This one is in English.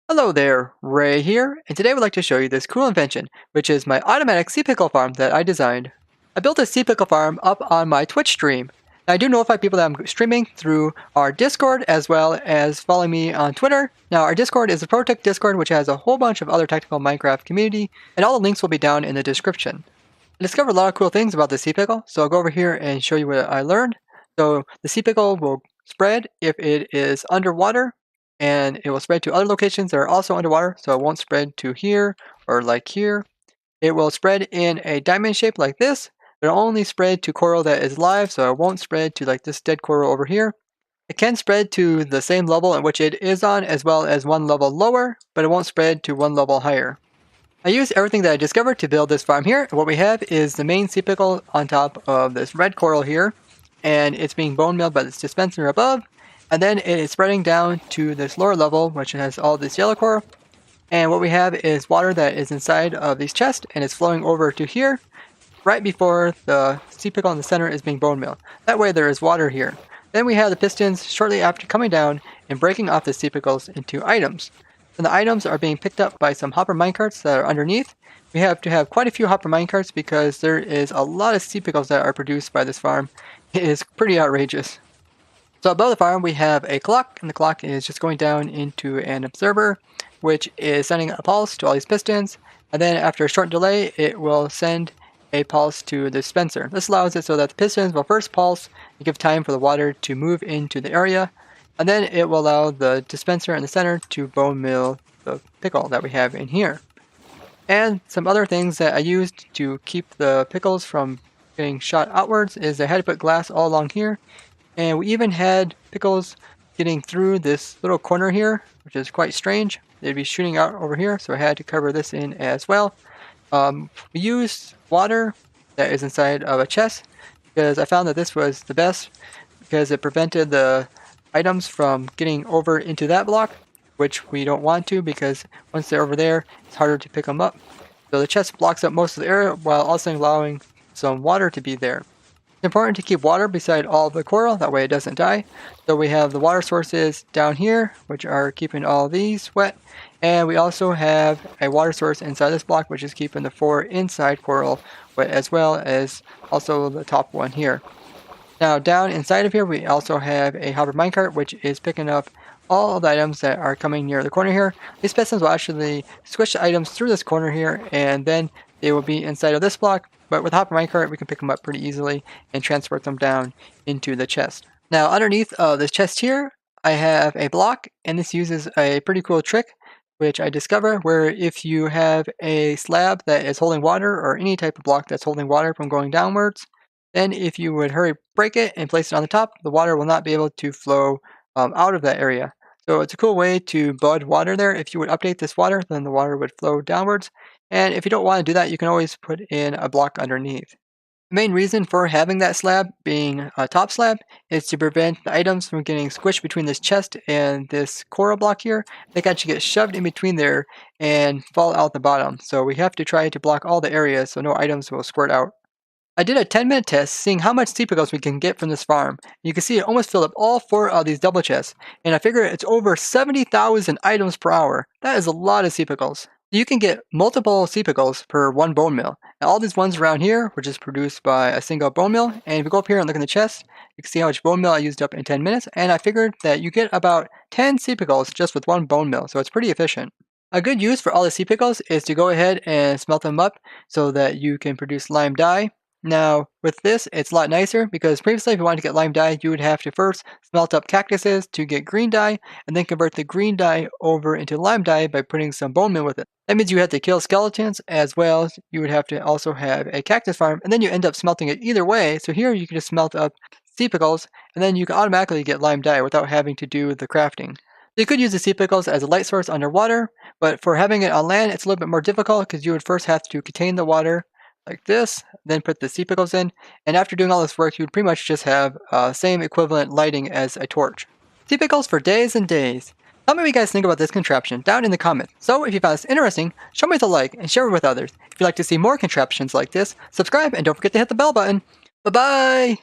Hello there, Ray here, and today I would like to show you this cool invention, which is my automatic sea pickle farm that I designed. I built a sea pickle farm up on my Twitch stream. Now, I do notify people that I'm streaming through our Discord as well as following me on Twitter. Now, our Discord is the ProTech Discord, which has a whole bunch of other technical Minecraft community, and all the links will be down in the description. I discovered a lot of cool things about the sea pickle, so I'll go over here and show you what I learned. So the sea pickle will spread if it is underwater, and it will spread to other locations that are also underwater, so it won't spread to here or like here. It will spread in a diamond shape like this, but it'll only spread to coral that is live, so it won't spread to like this dead coral over here. It can spread to the same level in which it is on as well as one level lower, but it won't spread to one level higher. I used everything that I discovered to build this farm here. What we have is the main sea pickle on top of this red coral here, and it's being bone milled by this dispenser above, and then it is spreading down to this lower level, which has all this yellow coral. And what we have is water that is inside of these chests, and it's flowing over to here, right before the sea pickle in the center is being bone milled. That way there is water here. Then we have the pistons shortly after coming down and breaking off the sea pickles into items. And the items are being picked up by some hopper minecarts that are underneath. We have to have quite a few hopper minecarts because there is a lot of sea pickles that are produced by this farm. It is pretty outrageous. So above the farm we have a clock, and the clock is just going down into an observer, which is sending a pulse to all these pistons, and then after a short delay it will send a pulse to the dispenser. This allows it so that the pistons will first pulse and give time for the water to move into the area, and then it will allow the dispenser in the center to bone mill the pickle that we have in here. And some other things that I used to keep the pickles from getting shot outwards is I had to put glass all along here, and we even had pickles getting through this little corner here, which is quite strange. They'd be shooting out over here, so I had to cover this in as well. We used water that is inside of a chest because I found that this was the best because it prevented the items from getting over into that block, which we don't want to because once they're over there, it's harder to pick them up. So the chest blocks up most of the area while also allowing some water to be there. It's important to keep water beside all the coral, that way it doesn't die. So we have the water sources down here, which are keeping all these wet. And we also have a water source inside this block, which is keeping the 4 inside coral wet, as well as also the top one here. Now down inside of here we also have a hopper minecart, which is picking up all of the items that are coming near the corner here. These pistons will actually squish the items through this corner here, and then they will be inside of this block, but with the hopper minecart we can pick them up pretty easily and transport them down into the chest. Now underneath this chest here I have a block, and this uses a pretty cool trick which I discover where if you have a slab that is holding water or any type of block that's holding water from going downwards, then if you would hurry break it and place it on the top, the water will not be able to flow out of that area. So it's a cool way to bud water there. If you would update this water, then the water would flow downwards. And if you don't want to do that, you can always put in a block underneath. The main reason for having that slab being a top slab is to prevent the items from getting squished between this chest and this coral block here. They can actually get shoved in between there and fall out the bottom. So we have to try to block all the areas so no items will squirt out. I did a 10-minute test seeing how much sea pickles we can get from this farm. You can see it almost filled up all 4 of these double chests, and I figure it's over 70,000 items per hour. That is a lot of sea pickles. You can get multiple sea pickles per one bone mill. And all these ones around here were just produced by a single bone mill, and if you go up here and look in the chest, you can see how much bone mill I used up in 10 minutes, and I figured that you get about 10 sea pickles just with one bone mill, so it's pretty efficient. A good use for all the sea pickles is to go ahead and smelt them up so that you can produce lime dye. Now, with this, it's a lot nicer because previously if you wanted to get lime dye, you would have to first smelt up cactuses to get green dye, and then convert the green dye over into lime dye by putting some bone meal with it. That means you have to kill skeletons, as well as you would have to also have a cactus farm, and then you end up smelting it either way. So here you can just smelt up sea pickles, and then you can automatically get lime dye without having to do the crafting. You could use the sea pickles as a light source underwater, but for having it on land, it's a little bit more difficult because you would first have to contain the water like this, then put the sea pickles in, and after doing all this work, you would pretty much just have same equivalent lighting as a torch. Sea pickles for days and days. Tell me what you guys think about this contraption down in the comments. So if you found this interesting, show me the like and share it with others. If you'd like to see more contraptions like this, subscribe and don't forget to hit the bell button. Bye bye!